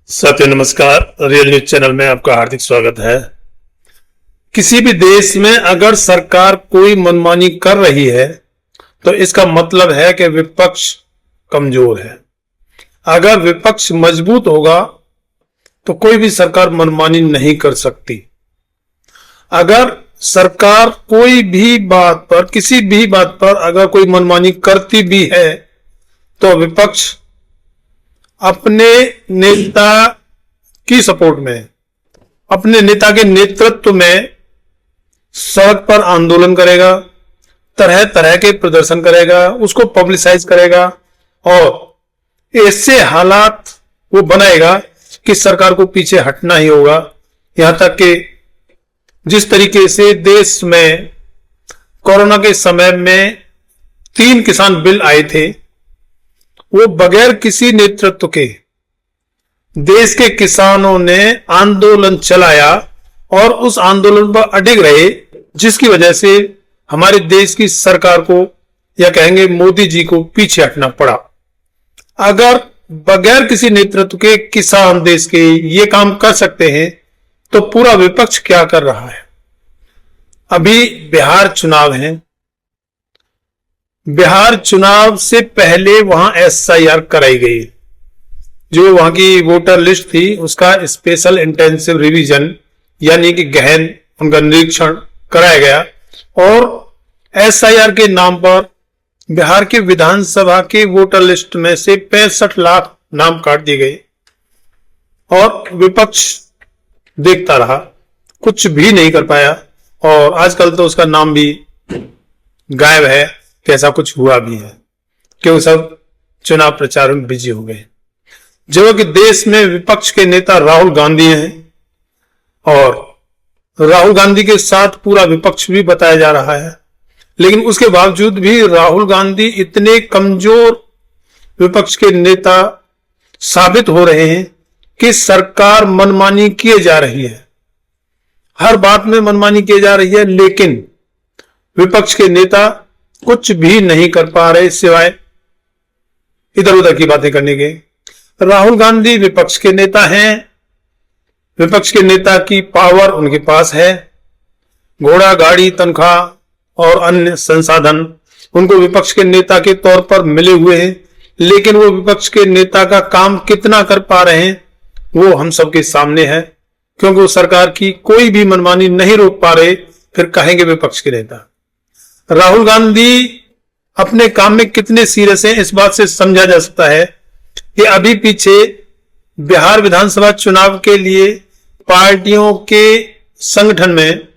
साथियों नमस्कार। Real news channel में आपका हार्दिक स्वागत है। किसी भी देश में अगर सरकार कोई मनमानी कर रही है तो इसका मतलब है कि विपक्ष कमजोर है। अगर विपक्ष मजबूत होगा तो कोई भी सरकार मनमानी नहीं कर सकती। अगर सरकार कोई भी बात पर, किसी भी बात पर अगर कोई मनमानी करती भी है तो विपक्ष अपने नेता की सपोर्ट में, अपने नेता के नेतृत्व में सड़क पर आंदोलन करेगा, तरह तरह के प्रदर्शन करेगा, उसको पब्लिसाइज करेगा और ऐसे हालात वो बनाएगा कि सरकार को पीछे हटना ही होगा। यहां तक कि जिस तरीके से देश में कोरोना के समय में 3 किसान बिल आए थे, वो बगैर किसी नेतृत्व के देश के किसानों ने आंदोलन चलाया और उस आंदोलन पर अडिग रहे, जिसकी वजह से हमारे देश की सरकार को या कहेंगे मोदी जी को पीछे हटना पड़ा। अगर बगैर किसी नेतृत्व के किसान देश के ये काम कर सकते हैं तो पूरा विपक्ष क्या कर रहा है। अभी बिहार चुनाव है। बिहार चुनाव से पहले वहां एसआईआर कराई गई। जो वहां की वोटर लिस्ट थी उसका स्पेशल इंटेंसिव रिवीजन यानी कि गहन उनका निरीक्षण कराया गया और एसआईआर के नाम पर बिहार के विधानसभा के वोटर लिस्ट में से 65 लाख नाम काट दिए गए और विपक्ष देखता रहा, कुछ भी नहीं कर पाया और आजकल तो उसका नाम भी गायब है कि ऐसा कुछ हुआ भी है, क्योंकि सब चुनाव प्रचार में बिजी हो गए। जबकि देश में विपक्ष के नेता राहुल गांधी हैं और राहुल गांधी के साथ पूरा विपक्ष भी बताया जा रहा है, लेकिन उसके बावजूद भी राहुल गांधी इतने कमजोर विपक्ष के नेता साबित हो रहे हैं कि सरकार मनमानी किए जा रही है, हर बात में मनमानी किए जा रही है, लेकिन विपक्ष के नेता कुछ भी नहीं कर पा रहे सिवाय इधर उधर की बातें करने के। राहुल गांधी विपक्ष के नेता हैं, विपक्ष के नेता की पावर उनके पास है, घोड़ा गाड़ी तनख्वाह और अन्य संसाधन उनको विपक्ष के नेता के तौर पर मिले हुए हैं, लेकिन वो विपक्ष के नेता का काम कितना कर पा रहे हैं वो हम सबके सामने है, क्योंकि वो सरकार की कोई भी मनमानी नहीं रोक पा रहे, फिर कहेंगे विपक्ष के नेता। राहुल गांधी अपने काम में कितने सीरियस हैं इस बात से समझा जा सकता है कि अभी पीछे बिहार विधानसभा चुनाव के लिए पार्टियों के संगठन में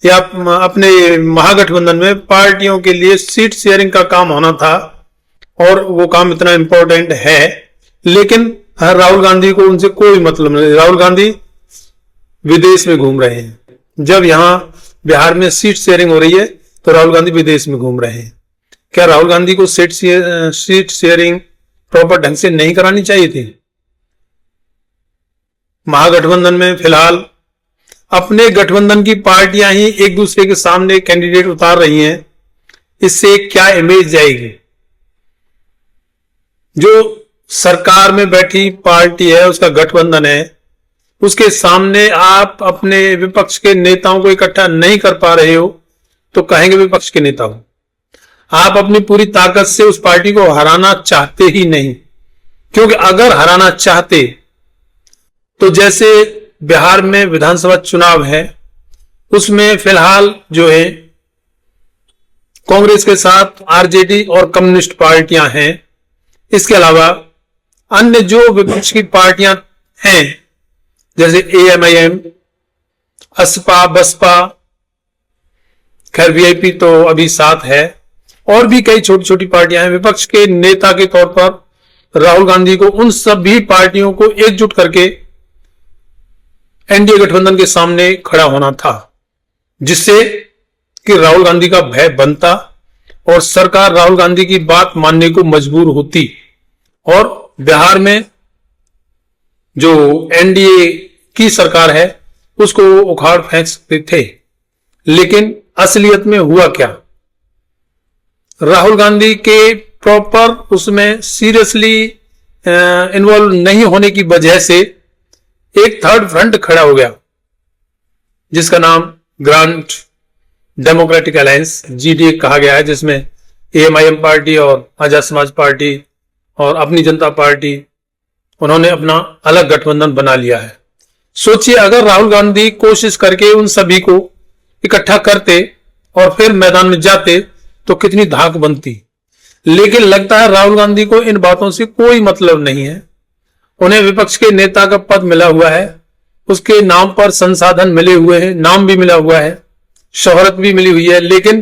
या अपने महागठबंधन में पार्टियों के लिए सीट शेयरिंग का काम होना था और वो काम इतना इंपॉर्टेंट है, लेकिन राहुल गांधी को उनसे कोई मतलब नहीं। राहुल गांधी विदेश में घूम रहे हैं। जब यहां बिहार में सीट शेयरिंग हो रही है तो राहुल गांधी विदेश में घूम रहे हैं। क्या राहुल गांधी को सीट शेयरिंग प्रॉपर ढंग से नहीं करानी चाहिए थी? महागठबंधन में फिलहाल अपने गठबंधन की पार्टियां ही एक दूसरे के सामने कैंडिडेट उतार रही हैं, इससे क्या इमेज जाएगी? जो सरकार में बैठी पार्टी है, उसका गठबंधन है, उसके सामने आप अपने विपक्ष के नेताओं को इकट्ठा नहीं कर पा रहे हो तो कहेंगे विपक्ष के नेता हो। आप अपनी पूरी ताकत से उस पार्टी को हराना चाहते ही नहीं, क्योंकि अगर हराना चाहते तो जैसे बिहार में विधानसभा चुनाव है उसमें फिलहाल जो है कांग्रेस के साथ आरजेडी और कम्युनिस्ट पार्टियां हैं, इसके अलावा अन्य जो विपक्ष की पार्टियां हैं जैसे एएमआईएम, असपा, बसपा, खैर वीआईपी तो अभी साथ है, और भी कई छोटी छोटी पार्टियां हैं। विपक्ष के नेता के तौर पर राहुल गांधी को उन सभी पार्टियों को एकजुट करके एनडीए गठबंधन के सामने खड़ा होना था, जिससे कि राहुल गांधी का भय बनता और सरकार राहुल गांधी की बात मानने को मजबूर होती और बिहार में जो एनडीए की सरकार है उसको उखाड़ फेंक सकते थे। लेकिन असलियत में हुआ क्या? राहुल गांधी के प्रॉपर उसमें सीरियसली इन्वॉल्व नहीं होने की वजह से एक थर्ड फ्रंट खड़ा हो गया जिसका नाम ग्रांड डेमोक्रेटिक अलायंस GDA कहा गया है, जिसमें AMIM पार्टी और आजाद समाज पार्टी और अपनी जनता पार्टी, उन्होंने अपना अलग गठबंधन बना लिया है। सोचिए अगर राहुल गांधी कोशिश करके उन सभी को इकट्ठा करते और फिर मैदान में जाते तो कितनी धाक बनती। लेकिन लगता है राहुल गांधी को इन बातों से कोई मतलब नहीं है। उन्हें विपक्ष के नेता का पद मिला हुआ है, उसके नाम पर संसाधन मिले हुए हैं, नाम भी मिला हुआ है, शोहरत भी मिली हुई है, लेकिन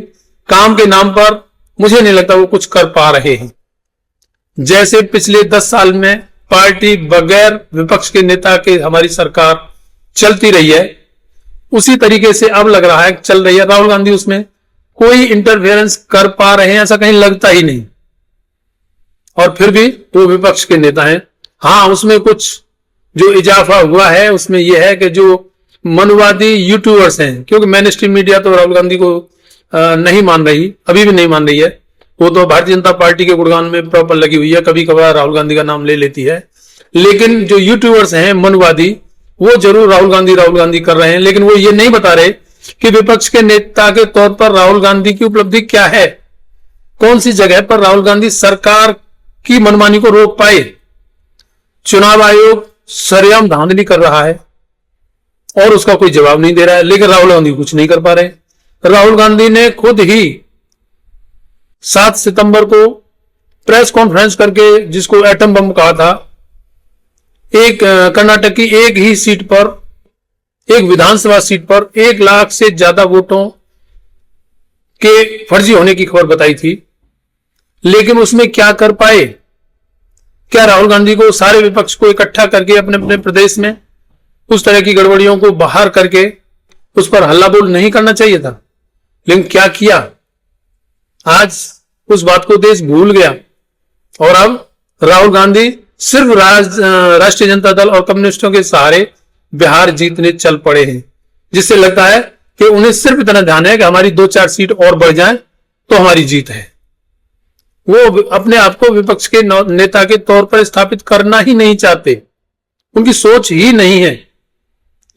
काम के नाम पर मुझे नहीं लगता वो कुछ कर पा रहे हैं। जैसे पिछले 10 साल में पार्टी बगैर विपक्ष के नेता के हमारी सरकार चलती रही है, उसी तरीके से अब लग रहा है चल रही है। राहुल गांधी उसमें कोई इंटरफेरेंस कर पा रहे हैं ऐसा कहीं लगता ही नहीं, और फिर भी वो विपक्ष के नेता हैं। हाँ, उसमें कुछ जो इजाफा हुआ है उसमें यह है कि जो मनवादी यूट्यूबर्स हैं, क्योंकि मेन स्ट्रीम मीडिया तो राहुल गांधी को नहीं मान रही, अभी भी नहीं मान रही है, वो तो भारतीय जनता पार्टी के गुणगान में प्रॉपर लगी हुई है, कभी कभार राहुल गांधी का नाम ले लेती है। लेकिन जो यूट्यूबर्स हैं मनवादी, वो जरूर राहुल गांधी कर रहे हैं, लेकिन वो ये नहीं बता रहे कि विपक्ष के नेता के तौर पर राहुल गांधी की उपलब्धि क्या है, कौन सी जगह पर राहुल गांधी सरकार की मनमानी को रोक पाए। चुनाव आयोग सरेआम धांधली कर रहा है और उसका कोई जवाब नहीं दे रहा है, लेकिन राहुल गांधी कुछ नहीं कर पा रहे। राहुल गांधी ने खुद ही 7 सितंबर को प्रेस कॉन्फ्रेंस करके, जिसको एटम बम कहा था, एक कर्नाटक की एक ही सीट पर, एक विधानसभा सीट पर 1 लाख से ज्यादा वोटों के फर्जी होने की खबर बताई थी। लेकिन उसमें क्या कर पाए? क्या राहुल गांधी को सारे विपक्ष को इकट्ठा करके अपने अपने प्रदेश में उस तरह की गड़बड़ियों को बाहर करके उस पर हल्ला बोल नहीं करना चाहिए था? लेकिन क्या किया? आज उस बात को देश भूल गया और अब राहुल गांधी सिर्फ राष्ट्रीय जनता दल और कम्युनिस्टों के सहारे बिहार जीतने चल पड़े हैं, जिससे लगता है कि उन्हें सिर्फ इतना ध्यान है कि हमारी 2-4 सीट और बढ़ जाए तो हमारी जीत है। वो अपने आप को विपक्ष के नेता के तौर पर स्थापित करना ही नहीं चाहते, उनकी सोच ही नहीं है,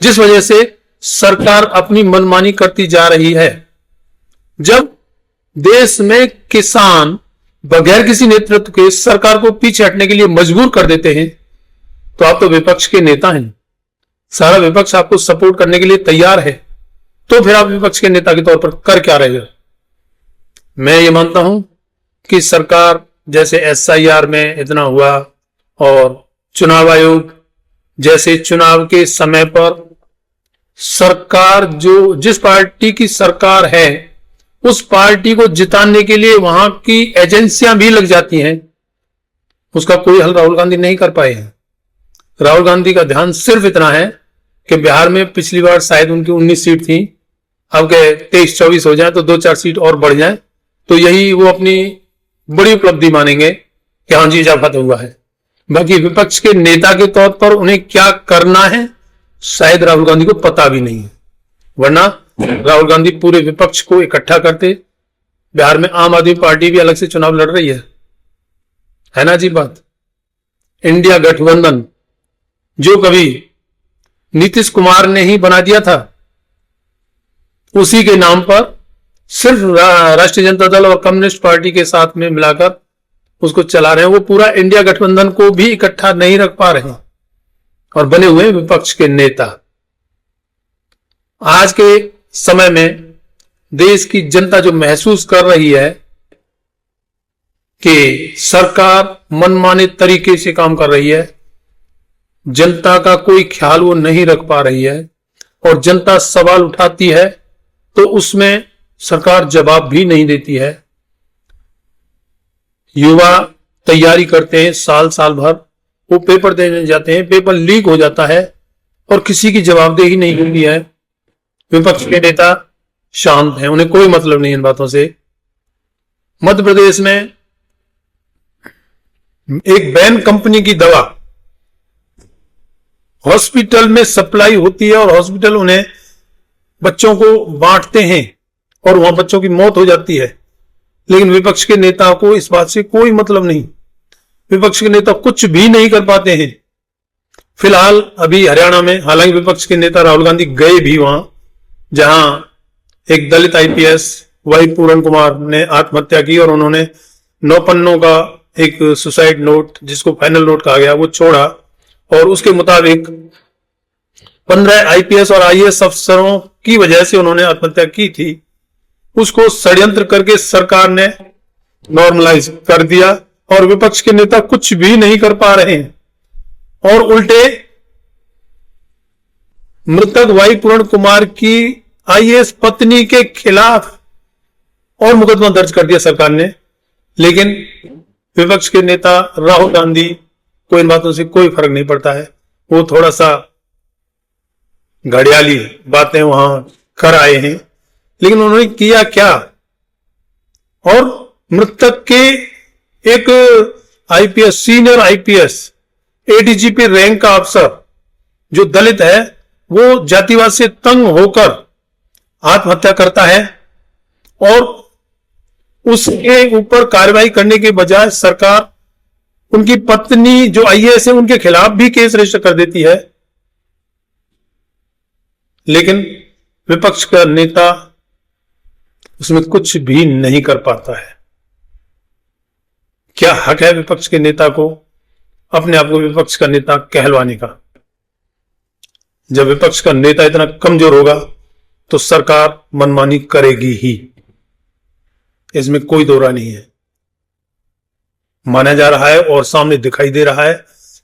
जिस वजह से सरकार अपनी मनमानी करती जा रही है। जब देश में किसान बगैर किसी नेतृत्व के सरकार को पीछे हटने के लिए मजबूर कर देते हैं, तो आप तो विपक्ष के नेता हैं, सारा विपक्ष आपको सपोर्ट करने के लिए तैयार है, तो फिर आप विपक्ष के नेता के तौर पर कर क्या रहे हो? मैं ये मानता हूं कि सरकार, जैसे SIR में इतना हुआ और चुनाव आयोग जैसे चुनाव के समय पर सरकार, जो जिस पार्टी की सरकार है उस पार्टी को जिताने के लिए वहां की एजेंसियां भी लग जाती हैं, उसका कोई हल राहुल गांधी नहीं कर पाए हैं। राहुल गांधी का ध्यान सिर्फ इतना है कि बिहार में पिछली बार शायद उनकी 19 सीट थी, अब के 23-24 हो जाए तो 2-4 सीट और बढ़ जाए, तो यही वो अपनी बड़ी उपलब्धि मानेंगे कि हाँ जी इजाफा तो हुआ है। बाकी विपक्ष के नेता के तौर पर उन्हें क्या करना है शायद राहुल गांधी को पता भी नहीं है, वरना राहुल गांधी पूरे विपक्ष को इकट्ठा करते। बिहार में आम आदमी पार्टी भी अलग से चुनाव लड़ रही है ना जी बात। इंडिया गठबंधन जो कभी नीतीश कुमार ने ही बना दिया था, उसी के नाम पर सिर्फ राष्ट्रीय जनता दल और कम्युनिस्ट पार्टी के साथ में मिलाकर उसको चला रहे हैं। वो पूरा इंडिया गठबंधन को भी इकट्ठा नहीं रख पा रहे और बने हुए विपक्ष के नेता। आज के समय में देश की जनता जो महसूस कर रही है कि सरकार मनमाने तरीके से काम कर रही है, जनता का कोई ख्याल वो नहीं रख पा रही है, और जनता सवाल उठाती है तो उसमें सरकार जवाब भी नहीं देती है। युवा तैयारी करते हैं साल भर, वो पेपर देने जाते हैं, पेपर लीक हो जाता है और किसी की जवाबदेही नहीं होती है। विपक्ष के नेता शांत हैं, उन्हें कोई मतलब नहीं इन बातों से। मध्य प्रदेश में एक बैन कंपनी की दवा हॉस्पिटल में सप्लाई होती है और हॉस्पिटल उन्हें बच्चों को बांटते हैं और वहां बच्चों की मौत हो जाती है, लेकिन विपक्ष के नेता को इस बात से कोई मतलब नहीं। विपक्ष के नेता कुछ भी नहीं कर पाते हैं। फिलहाल अभी हरियाणा में, हालांकि विपक्ष के नेता राहुल गांधी गए भी वहां, जहां एक दलित आईपीएस वाई पूरन कुमार ने आत्महत्या की और उन्होंने 9 पन्नों का एक सुसाइड नोट, जिसको फाइनल नोट कहा गया, वो छोड़ा और उसके मुताबिक 15 आईपीएस और आईएएस अफसरों की वजह से उन्होंने आत्महत्या की थी, उसको षड्यंत्र करके सरकार ने नॉर्मलाइज कर दिया और विपक्ष के नेता कुछ भी नहीं कर पा रहे हैं और उल्टे मृतक वाई पूरण कुमार की आईएएस पत्नी के खिलाफ और मुकदमा दर्ज कर दिया सरकार ने। लेकिन विपक्ष के नेता राहुल गांधी को इन बातों से कोई फर्क नहीं पड़ता है, वो थोड़ा सा घड़ियाली बातें वहां कर आए हैं, लेकिन उन्होंने किया क्या? और मृतक के एक IPS, senior IPS, ADGP rank का अफसर जो दलित है, वो जातिवाद से तंग होकर आत्महत्या करता है और उसके ऊपर कार्रवाई करने के बजाय सरकार उनकी पत्नी जो आईएएस है उनके खिलाफ भी केस रजिस्टर कर देती है। लेकिन विपक्ष का नेता उसमें कुछ भी नहीं कर पाता है। क्या हक है विपक्ष के नेता को अपने आप को विपक्ष का नेता कहलवाने का? जब विपक्ष का नेता इतना कमजोर होगा तो सरकार मनमानी करेगी ही, इसमें कोई दो राय नहीं है। माना जा रहा है और सामने दिखाई दे रहा है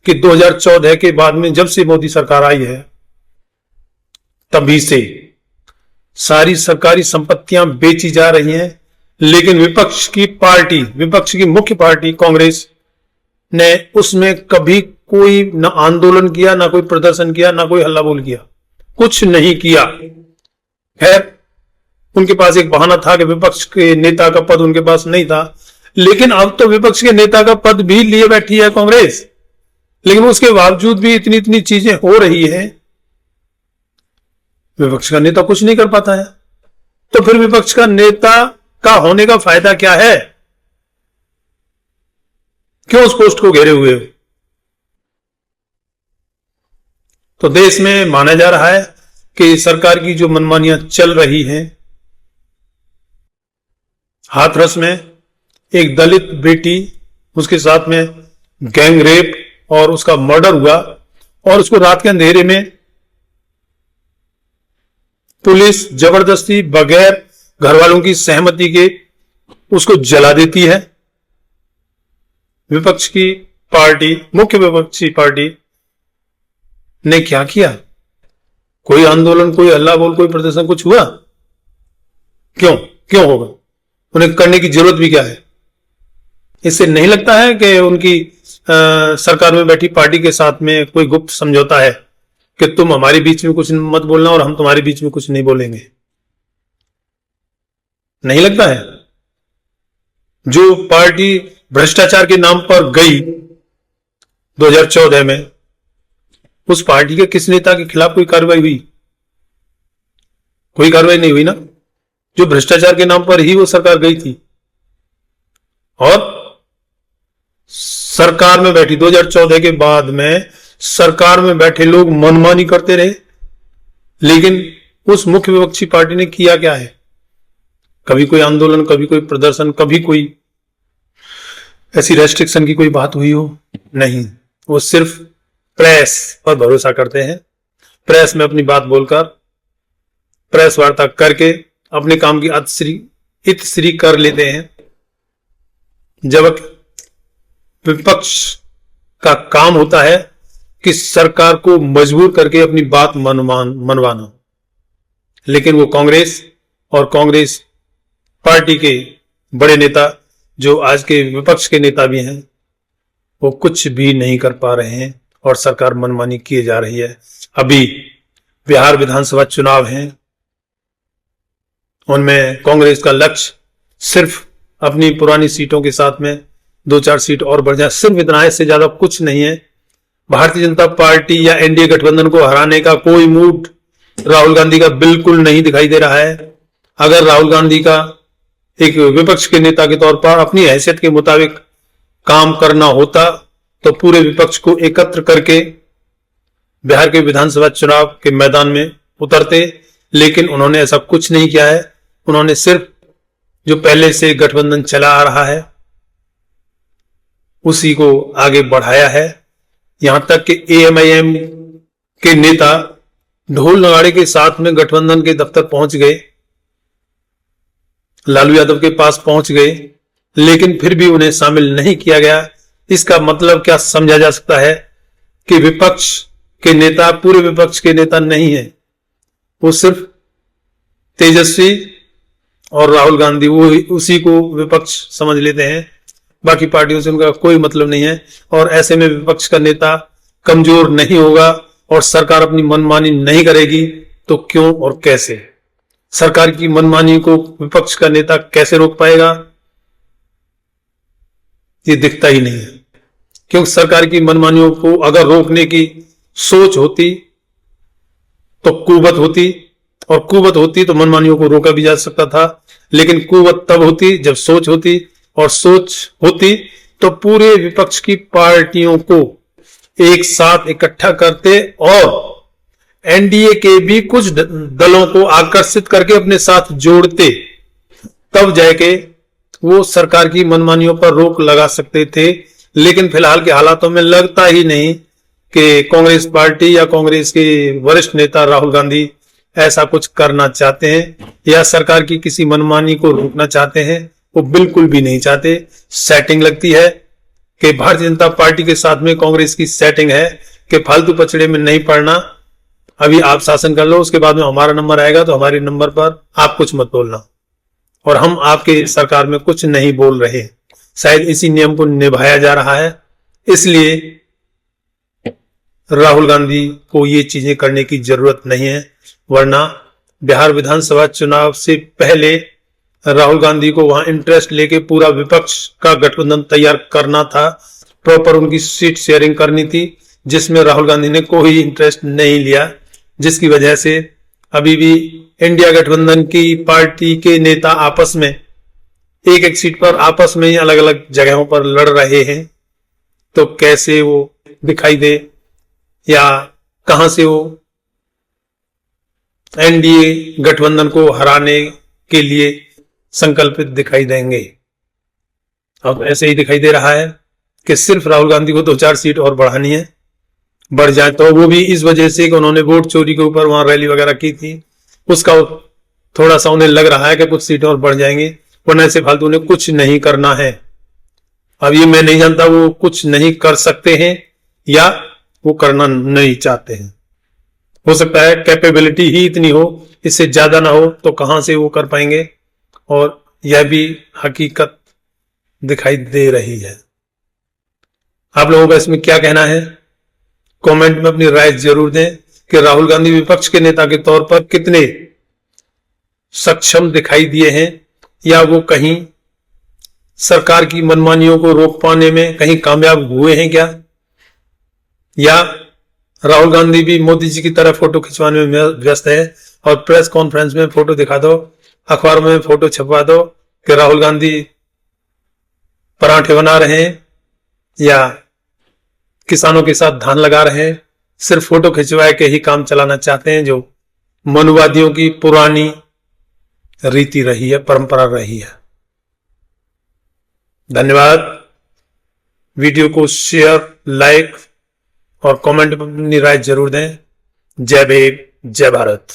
कि 2014 के बाद में जब से मोदी सरकार आई है तभी से सारी सरकारी संपत्तियां बेची जा रही हैं, लेकिन विपक्ष की मुख्य पार्टी कांग्रेस ने उसमें कभी कोई ना आंदोलन किया, ना कोई प्रदर्शन किया, ना कोई हल्ला बोल किया, कुछ नहीं किया। खैर, उनके पास एक बहाना था कि विपक्ष के नेता का पद उनके पास नहीं था, लेकिन अब तो विपक्ष के नेता का पद भी लिए बैठी है कांग्रेस, लेकिन उसके बावजूद भी इतनी चीजें हो रही है, विपक्ष का नेता कुछ नहीं कर पाता है। तो फिर विपक्ष का नेता का होने का फायदा क्या है? क्यों उस पोस्ट को घेरे हुए हो? तो देश में माना जा रहा है कि सरकार की जो मनमानियां चल रही हैं, हाथरस में एक दलित बेटी, उसके साथ में गैंग रेप और उसका मर्डर हुआ और उसको रात के अंधेरे में पुलिस जबरदस्ती बगैर घर वालों की सहमति के उसको जला देती है। विपक्ष की पार्टी, मुख्य विपक्षी पार्टी ने क्या किया? कोई आंदोलन, कोई हल्ला बोल, कोई प्रदर्शन, कुछ हुआ? क्यों होगा? उन्हें करने की जरूरत भी क्या है? इससे नहीं लगता है कि उनकी सरकार में बैठी पार्टी के साथ में कोई गुप्त समझौता है कि तुम हमारे बीच में कुछ मत बोलना और हम तुम्हारे बीच में कुछ नहीं बोलेंगे? नहीं लगता है? जो पार्टी भ्रष्टाचार के नाम पर गई 2014 में, उस पार्टी के किस नेता के खिलाफ कोई कार्रवाई हुई? कोई कार्रवाई नहीं हुई ना। जो भ्रष्टाचार के नाम पर ही वो सरकार गई थी और सरकार में बैठी 2014 के बाद में सरकार में बैठे लोग मनमानी करते रहे, लेकिन उस मुख्य विपक्षी पार्टी ने किया क्या है? कभी कोई आंदोलन, कभी कोई प्रदर्शन, कभी कोई ऐसी रेस्ट्रिक्शन की कोई बात हुई हो? नहीं। वो सिर्फ प्रेस पर भरोसा करते हैं, प्रेस में अपनी बात बोलकर, प्रेस वार्ता करके अपने काम की इतश्री कर लेते हैं, जबकि विपक्ष का काम होता है कि सरकार को मजबूर करके अपनी बात मनवाना। लेकिन वो कांग्रेस और कांग्रेस पार्टी के बड़े नेता, जो आज के विपक्ष के नेता भी हैं, वो कुछ भी नहीं कर पा रहे हैं और सरकार मनमानी किए जा रही है। अभी बिहार विधानसभा चुनाव हैं, उनमें कांग्रेस का लक्ष्य सिर्फ अपनी पुरानी सीटों के साथ में 2-4 सीट और बढ़ जाए, सिर्फ इतना है, इससे ज्यादा कुछ नहीं है। भारतीय जनता पार्टी या एनडीए गठबंधन को हराने का कोई मूड राहुल गांधी का बिल्कुल नहीं दिखाई दे रहा है। अगर राहुल गांधी का एक विपक्ष के नेता के तौर पर अपनी हैसियत के मुताबिक काम करना होता तो पूरे विपक्ष को एकत्र करके बिहार के विधानसभा चुनाव के मैदान में उतरते, लेकिन उन्होंने ऐसा कुछ नहीं किया है। उन्होंने सिर्फ जो पहले से गठबंधन चला आ रहा है उसी को आगे बढ़ाया है। यहां तक कि एएमआईएम के नेता ढोल नगाड़े के साथ में गठबंधन के दफ्तर पहुंच गए, लालू यादव के पास पहुंच गए, लेकिन फिर भी उन्हें शामिल नहीं किया गया। इसका मतलब क्या समझा जा सकता है कि विपक्ष के नेता पूरे विपक्ष के नेता नहीं है, वो सिर्फ तेजस्वी और राहुल गांधी वो उसी को विपक्ष समझ लेते हैं, बाकी पार्टियों से उनका कोई मतलब नहीं है। और ऐसे में विपक्ष का नेता कमजोर नहीं होगा और सरकार अपनी मनमानी नहीं करेगी तो क्यों और कैसे? सरकार की मनमानी को विपक्ष का नेता कैसे रोक पाएगा? ये दिखता ही नहीं है, क्योंकि सरकार की मनमानियों को अगर रोकने की सोच होती तो कुवत होती, और कुवत होती तो मनमानियों को रोका भी जा सकता था। लेकिन कुवत तब होती जब सोच होती, और सोच होती तो पूरे विपक्ष की पार्टियों को एक साथ इकट्ठा करते और एनडीए के भी कुछ दलों को आकर्षित करके अपने साथ जोड़ते, तब जाके वो सरकार की मनमानियों पर रोक लगा सकते थे। लेकिन फिलहाल के हालातों में लगता ही नहीं कि कांग्रेस पार्टी या कांग्रेस के वरिष्ठ नेता राहुल गांधी ऐसा कुछ करना चाहते हैं या सरकार की किसी मनमानी को रोकना चाहते हैं। वो बिल्कुल भी नहीं चाहते। सेटिंग लगती है कि भारतीय जनता पार्टी के साथ में कांग्रेस की सेटिंग है कि फालतू पचड़े में नहीं पड़ना, अभी आप शासन कर लो, उसके बाद में हमारा नंबर आएगा तो हमारे नंबर पर आप कुछ मत बोलना, और हम आपके सरकार में कुछ नहीं बोल रहे। शायद इसी नियम को निभाया जा रहा है, इसलिए राहुल गांधी को ये चीजें करने की जरूरत नहीं है। वरना बिहार विधानसभा चुनाव से पहले राहुल गांधी को वहां इंटरेस्ट लेके पूरा विपक्ष का गठबंधन तैयार करना था, प्रॉपर उनकी सीट शेयरिंग करनी थी, जिसमें राहुल गांधी ने कोई इंटरेस्ट नहीं लिया, जिसकी वजह से अभी भी इंडिया गठबंधन की पार्टी के नेता आपस में एक एक सीट पर आपस में ही अलग अलग जगहों पर लड़ रहे हैं। तो कैसे वो दिखाई दे या कहां से वो एनडीए गठबंधन को हराने के लिए संकल्पित दिखाई देंगे? अब ऐसे ही दिखाई दे रहा है कि सिर्फ राहुल गांधी को 2-4 सीट और बढ़ानी है, बढ़ जाए तो वो भी इस वजह से कि उन्होंने वोट चोरी के ऊपर वहां रैली वगैरह की थी, उसका थोड़ा सा उन्हें लग रहा है कि कुछ सीटें और बढ़ जाएंगी, वरना ऐसे फालतू ने कुछ नहीं करना है। अब ये मैं नहीं जानता वो कुछ नहीं कर सकते हैं या वो करना नहीं चाहते हैं। हो सकता है कैपेबिलिटी ही इतनी हो, इससे ज्यादा ना हो तो कहां से वो कर पाएंगे, और यह भी हकीकत दिखाई दे रही है। आप लोगों का इसमें क्या कहना है? कमेंट में अपनी राय जरूर दें कि राहुल गांधी विपक्ष के नेता के तौर पर कितने सक्षम दिखाई दिए हैं, या वो कहीं सरकार की मनमानियों को रोक पाने में कहीं कामयाब हुए हैं क्या, या राहुल गांधी भी मोदी जी की तरह फोटो खिंचवाने में व्यस्त है और प्रेस कॉन्फ्रेंस में फोटो दिखा दो, अखबार में फोटो छपवा दो कि राहुल गांधी पराठे बना रहे हैं या किसानों के साथ धान लगा रहे हैं। सिर्फ फोटो खिंचवा के ही काम चलाना चाहते हैं, जो मनुवादियों की पुरानी रीति रही है, परंपरा रही है। धन्यवाद। वीडियो को शेयर, लाइक और कमेंट में अपनी राय जरूर दें। जय भीम, जय भारत।